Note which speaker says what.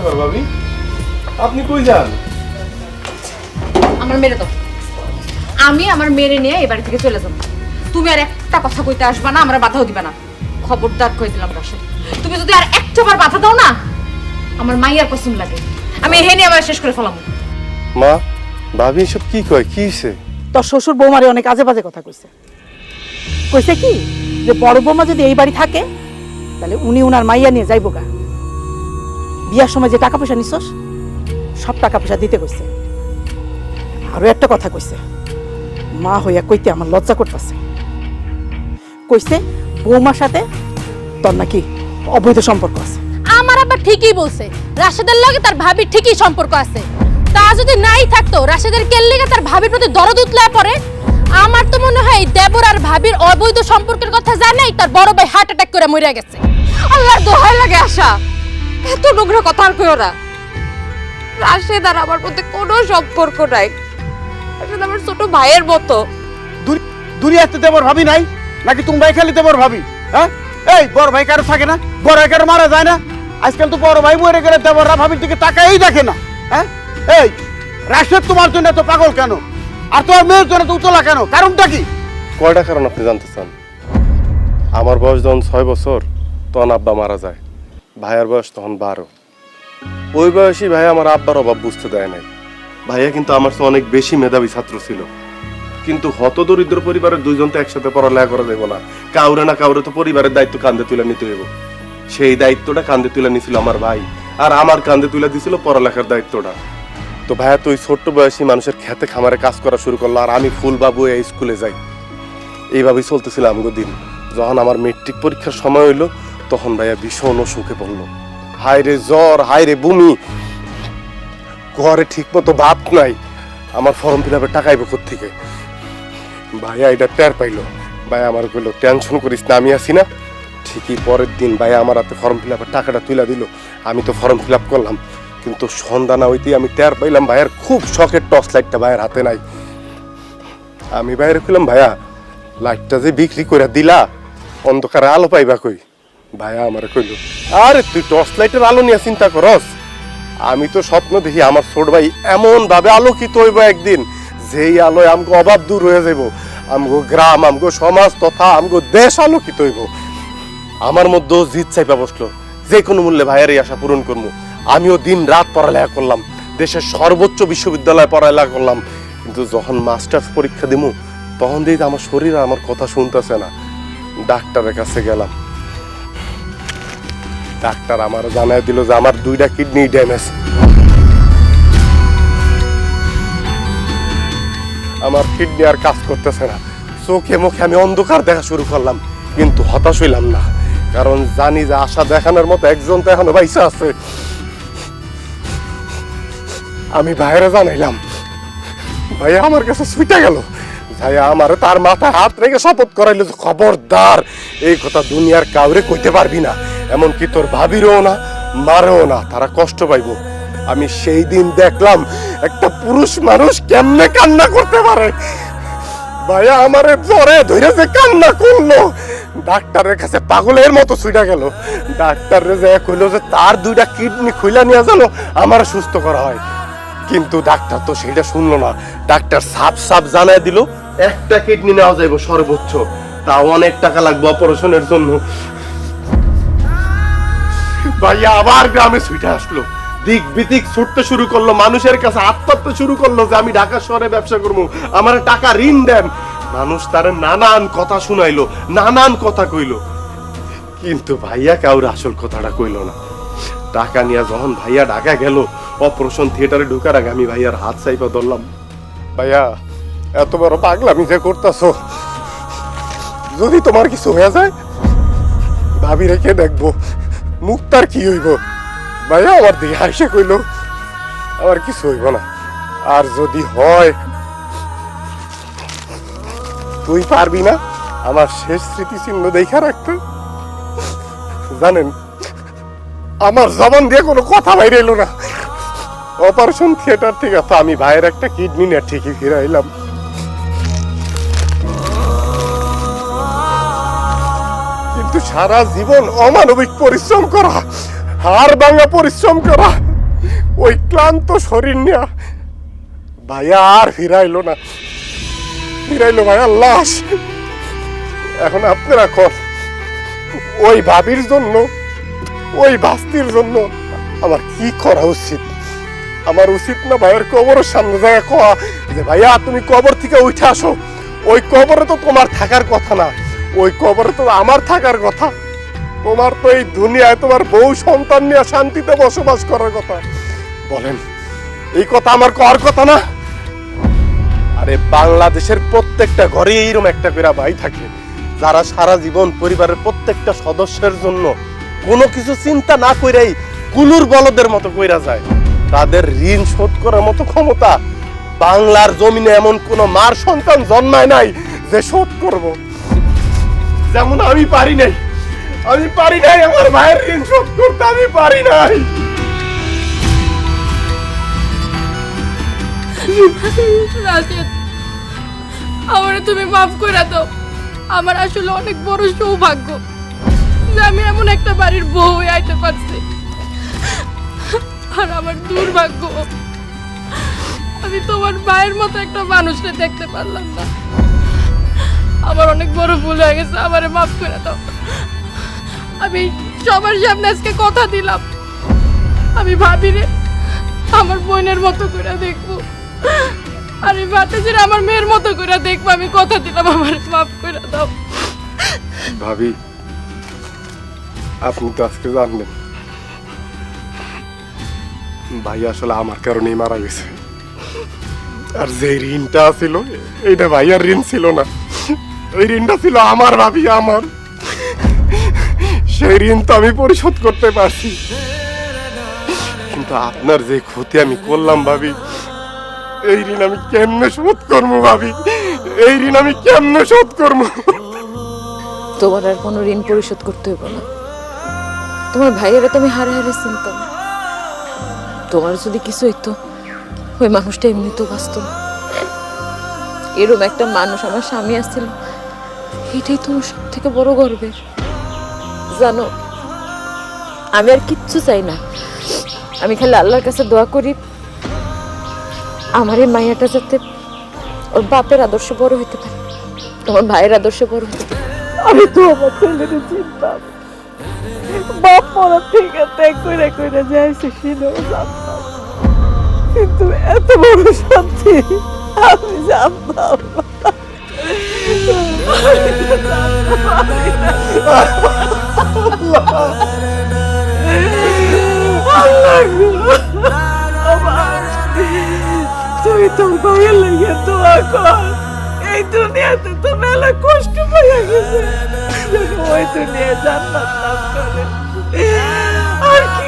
Speaker 1: ব্যাপার ভাবি? আপনি কই যান?
Speaker 2: আমার মেরে দাও। আমি আমার মেরে নিয়ে এই বাড়ি থেকে চলে যাব। তুমি আর একটা কথা কইতে আসবা না, আমরা বাধাও দিবা না। খবরদার কই দিলাম রাশেদ, তুমি যদি আর একটাবার বাধা দাও না, আমার মাইয়ার কসম লাগে আমি এখানে আবার শেষ করে ফেলাম।
Speaker 1: মা, ভাবি এসব কি কয়? কি হইছে?
Speaker 3: তোর শ্বশুর বৌমারে অনেক আজে বাজে কথা কইছে। কইছে কি যে বড় বৌমা যদি এই বাড়ি থাকে তাহলে উনি উনার মাইয়া নিয়ে যাইব গা। বিয়ার সময় যে টাকা পয়সা নিছস সব টাকা পয়সা দিতে কইছে। আরো একটা কথা কইছে, মা হইয়া কইতে আমার লজ্জা করতেছে। কইছে বৌমার সাথে তোর নাকি অবৈধ সম্পর্ক আছে।
Speaker 4: আমার আবার ঠিকই বলছে, রাশেদের লগে তার ভাবির ঠিকই সম্পর্ক আছে। তা যদি নাই থাকতো রাশেদের কেল্লিগে তার ভাবির প্রতি দরদ উতলা পড়ে। আমার তো মনে হয় দেবর আর ভাবির অবৈধ সম্পর্কের কথা জানাই তার বড় ভাই হার্ট অ্যাটাক করে মরে গেছে।
Speaker 2: আল্লাহর দোহাই লাগে আশা, এত নোংরা কথা আর কইও না। রাশেদ আর আমার মধ্যে কোনো সম্পর্ক নাই। রাশেদ আমার ছোট ভাইয়ের মতো।
Speaker 5: দুনিয়াতে দেবর ভাবি নাই নাকি তোমরাই খালি দেবর ভাবি? হ্যাঁ, এই বড় ভাই কারো থাকে না? বড় ভাই কারো মারা যায় না? আজকাল তো বড় ভাই মরে গেলে দেবররা ভাবির দিকে তাকাই দেখে না। হ্যাঁ, এই রাশেদ তোমার জন্য তো পাগল কেন? আর তোমার মেয়ের জন্য তো উতলা কেন? কারণটা কি?
Speaker 1: কয়টা কারণ আপনি জানতে চান? আমার বয়স যখন 6 বছর তখন আব্বা মারা যায়। ভাইয়ার বয়স তখন 12। ওই বয়সী ভাইয়া আমার আব্বার অভাব বুঝতে দেয় নাই। ভাইয়া কিন্তু আমার চেয়ে অনেক বেশি মেধাবী ছাত্র ছিল, কিন্তু হত দরিদ্র পরিবারের দুইজন তো একসাথে পড়ালেখা করা যাবে না। কাউরে না কাউরে তো পরিবারের দায়িত্ব কাঁধে তুলে নিতে হইব। সেই দায়িত্বটা কাঁধে তুলে নিছিল আমার ভাই, আর আমার কাঁধে তুলে দিছিল পড়ালেখার দায়িত্বটা। তো ভাইয়া তো ওই ছোট্ট বয়সী মানুষের খেতে খামারে কাজ করা শুরু করলো, আর আমি ফুল বাবু এই স্কুলে যাই। এইভাবেই চলতেছিল আমগো দিন। যখন আমার মেট্রিক পরীক্ষার সময় হইলো তখন ভাইয়া ভীষণ অসুখে পড়লো। হায় রে জ্বর, হায় রে বমি, ঘরে ঠিক মতো ভাত নাই। আমার ফর্ম ফিল আপের টাকা আইব কোত্থেকে? ভাইয়া এটা টের পাইলো। ভাইয়া আমার কইলো টেনশন করিস না, আমি আছি না। ঠিকই পরের দিন ভাইয়া আমার হাতে ফর্ম ফিল আপের টাকাটা তুলে দিল। আমি তো ফর্ম ফিল আপ করলাম, কিন্তু সন্ধ্যা না হইতেই আমি টের পাইলাম ভাইয়ার খুব শখের টর্চ লাইটটা ভাইয়ের হাতে নাই। আমি বাইরে কইলাম, ভাইয়া লাইটটা যে বিক্রি করে দিলা, অন্ধকারে আলো পাইবা কই? ভাইয়া আমার কইল, আরে তুই টর্চ লাইটের আলো নিয়ে চিন্তা করস? আমি তো স্বপ্ন দেখি আমার ছোট ভাই এমন ভাবে আলোকিত হইব একদিন, যেই আলোয় আমগো অভাব দূর হয়ে যাইব, আমগো গ্রাম, আমগো সমাজ তথা আমগো দেশ আলোকিত হইব। আমার মধ্যেও জিদ চাইপা বসলো, যে কোনো মূল্যে ভাইয়ের এই আশা পূরণ করবো। আমিও দিন রাত পড়ালেখা করলাম, দেশের সর্বোচ্চ বিশ্ববিদ্যালয়ে পড়ালেখা করলাম, কিন্তু যখন মাস্টার্স পরীক্ষা দিমু তখন দেখি আমার শরীর আমার কথা শুনতেছে না। ডাক্তারের কাছে গেলাম, ডাক্তার আমার জানায় দিল যে আমার 2টা কিডনি ড্যামেজ। আমার কিডনি আর কাজ করতেছে না। চোখে মুখে আমি অন্ধকার দেখা শুরু করলাম, কিন্তু হতাশ হইলাম না, কারণ জানি যে আশা দেখানোর মতো একজন তো এখনো বাইসা আছে। আমি ভাইয়েরা জানাইলাম, ভাইয়া আমার কাছে ছুটে গেল। ভাইয়া আমার তার মাথায় হাত রেখে শপথ করাইলো যে খবরদার এই কথা দুনিয়ার কাউরে কইতে পারবি না, এমনকি তোর ভাবিরও না, মারেও না, তারা কষ্ট পাইব। আমি সেই দিন দেখলাম একটা পুরুষ মানুষ কেমনে কান্না করতে পারে। ভাইয়া আমারে জ্বরে ধরে যে কান্না করলো, ডাক্তারের কাছে পাগলের মতো ছুটে গেল। ডাক্তারে যে কইলো যে তার 2টা কিডনি খুইলা নিয়ে জানো আমার সুস্থ করা হয়, কিন্তু ডাক্তার তো সেটা শুনলো না। ডাক্তার সাপ সাপ জানায় দিল একটা কিডনি নেওয়া যাইব সর্বোচ্চ, তাও অনেক টাকা লাগবে অপারেশনের জন্য। ভাইয়া আবার গ্রামে ছুটে আসলো, দিক বিদিক ছুটতে শুরু করলো, মানুষের কাছে আত্মহত্যা শুরু করলো যে আমি ঢাকা শহরে ব্যবসা করবো, আমার টাকা ঋণ দেন। মানুষ তার নানান কথা শুনাইলো, নানান কথা কইলো, কিন্তু ভাইয়া কাউর আসল কথাটা কইলো না। টাকা নিয়ে যখন ভাইয়া ঢাকা গেল, অপারেশন থিয়েটারে ঢুকার আগে আমি ভাইয়ার হাত চাইপা ধরলাম, ভাইয়া এত বড় পাগলামি যে করতেছো, যদি তোমার কিছু হয়ে যায় ভাবি রেখে দেখবো, মুক্তার কি হইব? ভাইয়া আমার দিকে হাসে কইল, আমার কিছু হইব না, আর যদি হয় তুই পারবি না আমার শেষ স্মৃতিচিহ্ন দেখা রাখতে? জানেন আমার জবান দিয়ে কোনো কথা বাইরে এলো না। অপারেশন থিয়েটার থেকে তো আমি ভাইয়ের একটা কিডনি নিয়ে ঠিকই ফিরাইলাম। কিন্তু সারা জীবন অমানবিক পরিশ্রম করা, হাড় ভাঙা পরিশ্রম করা, ওই ক্লান্ত শরীর নিয়ে ভাইয়া আর ফিরাইলো না, ফিরাইলো ভাইয়া লাশ। এখন আপনারা কর, ওই ভাবির জন্য, ওই বাস্তির জন্য আমার কি করা উচিত? আমার উচিত না ভাইয়ের কবরের সামনে যায় কয়া যে ভাইয়া তুমি কবর থেকে উঠে আসো? ওই কবরে তো তোমার থাকার কথা না, ওই কবরে তো আমার থাকার কথা। তোমার তো এই দুনিয়ায় তোমার বউ সন্তান নিয়ে শান্তিতে বসবাস করার কথা। বলেন, এই কথা আমার কর কথা না? আরে বাংলাদেশের প্রত্যেকটা ঘরে এইরকম একটা করে ভাই থাকে, যারা সারা জীবন পরিবারের প্রত্যেকটা সদস্যের জন্য কোনো কিছু চিন্তা না কইরাই কুলুর বলদের মতো কইরা যায়। তাদের ঋণ শোধ করার মতো ক্ষমতা বাংলার জমিনে এমন কোন মার সন্তান জন্মায় নাই যে শোধ করব। যেমন আমি পারি নাই, আমি পারি নাই আমার ভাইয়ের ঋণ শোধ করতে, আমি পারি নাই।
Speaker 4: রাশেদ, আমারে তুমি মাফ করে দাও। আমার আসলে অনেক বড় সৌভাগ্য যে আমি এমন একটা বাড়ির বউ হয়ে আইতে পারছি। আর আমার দুর্ভাগ্য আমি তোমার ভাইয়ের মতো একটা মানুষকে দেখতে পারলাম না। আমার অনেক বড় ভুল হয়ে গেছে, আমারে মাফ করে দাও। আমি সবার সামনে আজকে কথা দিলাম, আমি ভাবিরে আমার বোনের মতো করে দেখবো, আর এই বাতাসের আমার মেয়ের মতো করে দেখবো। আমি কথা দিলাম, আমার মাফ করে দাও।
Speaker 1: ভাবি, আপনি তো আজকে জানলেন ভাই আসলে আমার কারণেই মারা গেছে। আর যে ঋণটা ছিল এইটা ভাইয়ার ঋণ ছিল না, ওই ঋণটা ছিল আমার। ভাবি, আমার সেই ঋণ তো আমি পরিশোধ করতে পারছি, কিন্তু আপনার যে ক্ষতি আমি করলাম ভাবি, এই ঋণ আমি কেমনে শোধ করবো? ভাবি, এই ঋণ আমি কেমনে শোধ করবো?
Speaker 2: তোমার আর কোনো ঋণ পরিশোধ করতে হইব না। তোমার ভাইয়েরা তুমি হারে হারে চিনতাম। তোমার যদি কিছু হইতো, ওই মানুষটা এমনি তো বাঁচত না। এরকম একটা মানুষ আমার স্বামী আসছিল, এটাই তোমার সব থেকে বড় গর্বের। জানো, আমি আর কিচ্ছু চাই না, আমি খালি আল্লাহর কাছে দোয়া করি আমার এই মাইয়াটা যাতে ওর বাপের আদর্শে বড় হইতে পারে, তোমার ভাইয়ের আদর্শে বড় হইতে পারে।
Speaker 3: আমি তো আমার ছেলেকে চিনতাম, বাপ মরা থেকে ত্যাগ করে করে যাইছে, সেটাও জানতাম, কিন্তু এত বড় শান্তি আমি জানতাম না। তুই তোর ভাইয়ের লাগে দোয়া কর। এই দুনিয়াতে তো মেলা কষ্ট পাইয়া গেছে, ওই দুনিয়া জান্নাত লাভ করে।